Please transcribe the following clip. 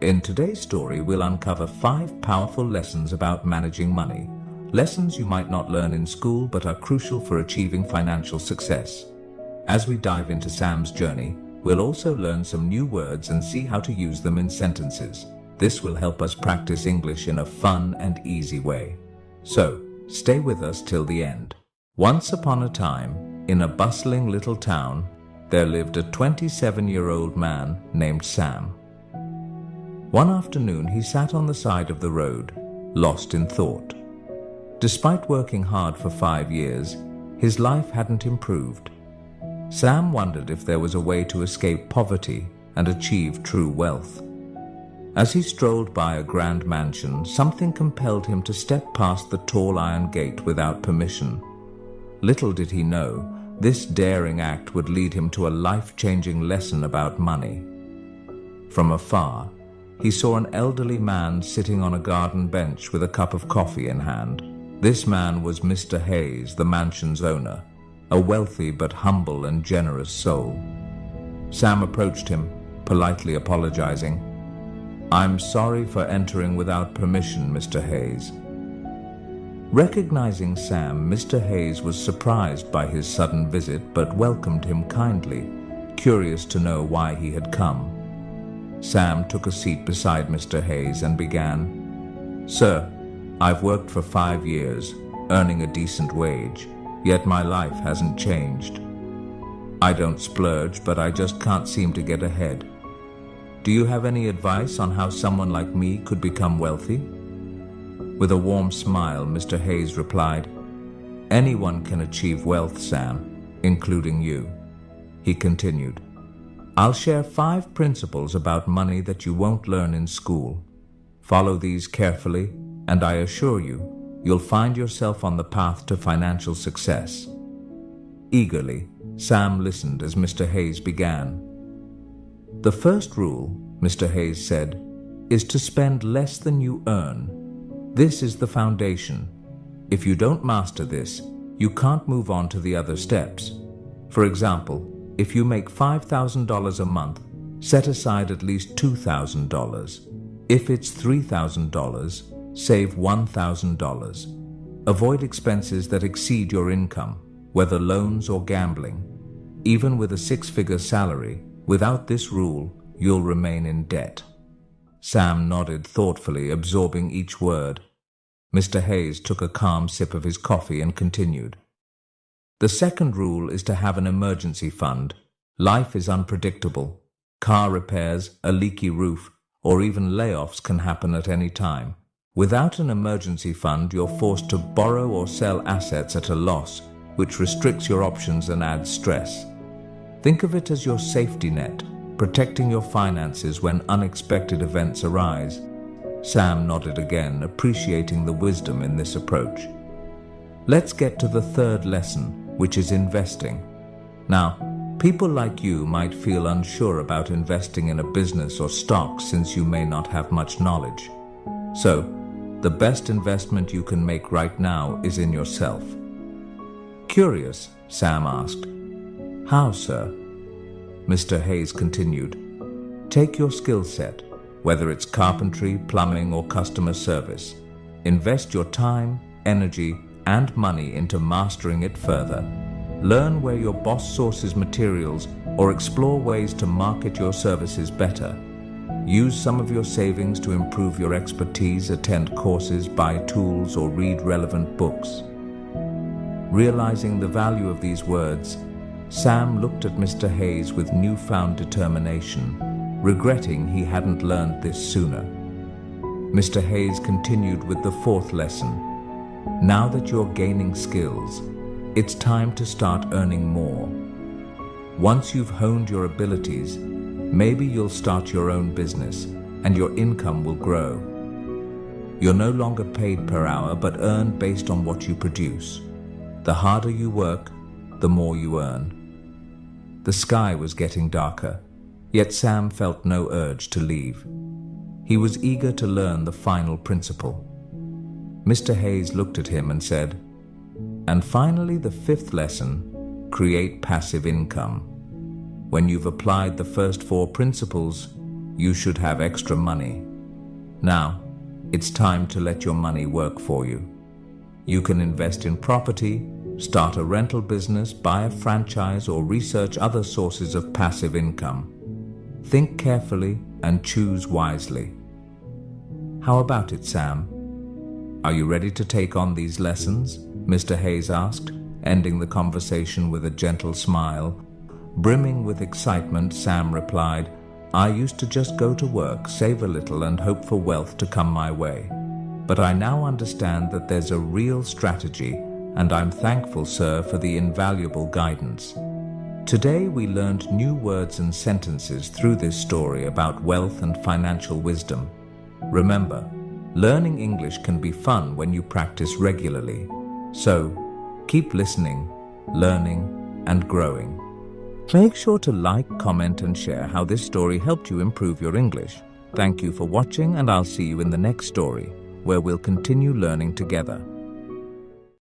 In today's story, we'll uncover 5 powerful lessons about managing money. Lessons you might not learn in school but are crucial for achieving financial success. As we dive into Sam's journey, we'll also learn some new words and see how to use them in sentences. This will help us practice English in a fun and easy way. So, stay with us till the end. Once upon a time, in a bustling little town, there lived a 27-year-old man named Sam. One afternoon, he sat on the side of the road, lost in thought. Despite working hard for 5 years, his life hadn't improved. Sam wondered if there was a way to escape poverty and achieve true wealth. As he strolled by a grand mansion, something compelled him to step past the tall iron gate without permission. Little did he know, this daring act would lead him to a life-changing lesson about money. From afar, he saw an elderly man sitting on a garden bench with a cup of coffee in hand. This man was Mr. Hayes, the mansion's owner, a wealthy but humble and generous soul. Sam approached him, politely apologizing. "I'm sorry for entering without permission, Mr. Hayes." Recognizing Sam, Mr. Hayes was surprised by his sudden visit but welcomed him kindly, curious to know why he had come. Sam took a seat beside Mr. Hayes and began, "Sir, I've worked for 5 years, earning a decent wage, yet my life hasn't changed. I don't splurge, but I just can't seem to get ahead. Do you have any advice on how someone like me could become wealthy?" With a warm smile, Mr. Hayes replied, "Anyone can achieve wealth, Sam, including you." He continued, "I'll share 5 principles about money that you won't learn in school. Follow these carefully, and I assure you, you'll find yourself on the path to financial success." Eagerly, Sam listened as Mr. Hayes began. "The first rule," Mr. Hayes said, "is to spend less than you earn. This is the foundation. If you don't master this, you can't move on to the other steps. For example, if you make $5,000 a month, set aside at least $2,000. If it's $3,000, save $1,000. Avoid expenses that exceed your income, whether loans or gambling. Even with a 6-figure salary, without this rule, you'll remain in debt." Sam nodded thoughtfully, absorbing each word. Mr. Hayes took a calm sip of his coffee and continued. "The second rule is to have an emergency fund. Life is unpredictable. Car repairs, a leaky roof, or even layoffs can happen at any time. Without an emergency fund, you're forced to borrow or sell assets at a loss, which restricts your options and adds stress. Think of it as your safety net, protecting your finances when unexpected events arise." Sam nodded again, appreciating the wisdom in this approach. Let's get to the third lesson, which is investing. Now, people like you might feel unsure about investing in a business or stock since you may not have much knowledge. So, the best investment you can make right now is in yourself. Curious, Sam asked. "How, sir?" Mr. Hayes continued, "Take your skill set, whether it's carpentry, plumbing, or customer service. Invest your time, energy, and money into mastering it further. Learn where your boss sources materials or explore ways to market your services better. Use some of your savings to improve your expertise, attend courses, buy tools, or read relevant books." Realizing the value of these words, Sam looked at Mr. Hayes with newfound determination, regretting he hadn't learned this sooner. Mr. Hayes continued with the 4th lesson. "Now that you're gaining skills, it's time to start earning more. Once you've honed your abilities, maybe you'll start your own business and your income will grow. You're no longer paid per hour but earn based on what you produce. The harder you work, the more you earn." The sky was getting darker, yet Sam felt no urge to leave. He was eager to learn the final principle. Mr. Hayes looked at him and said, "And finally, the 5th lesson, create passive income. When you've applied the first 4 principles, you should have extra money. Now, it's time to let your money work for you. You can invest in property, start a rental business, buy a franchise, or research other sources of passive income. Think carefully and choose wisely. How about it, Sam? Are you ready to take on these lessons? Mr. Hayes asked, ending the conversation with a gentle smile. Brimming with excitement, Sam replied, "I used to just go to work, save a little, and hope for wealth to come my way. But I now understand that there's a real strategy, and I'm thankful, sir, for the invaluable guidance." Today we learned new words and sentences through this story about wealth and financial wisdom. Remember, learning English can be fun when you practice regularly. So, keep listening, learning, and growing. Make sure to like, comment, and share how this story helped you improve your English. Thank you for watching, and I'll see you in the next story, where we'll continue learning together.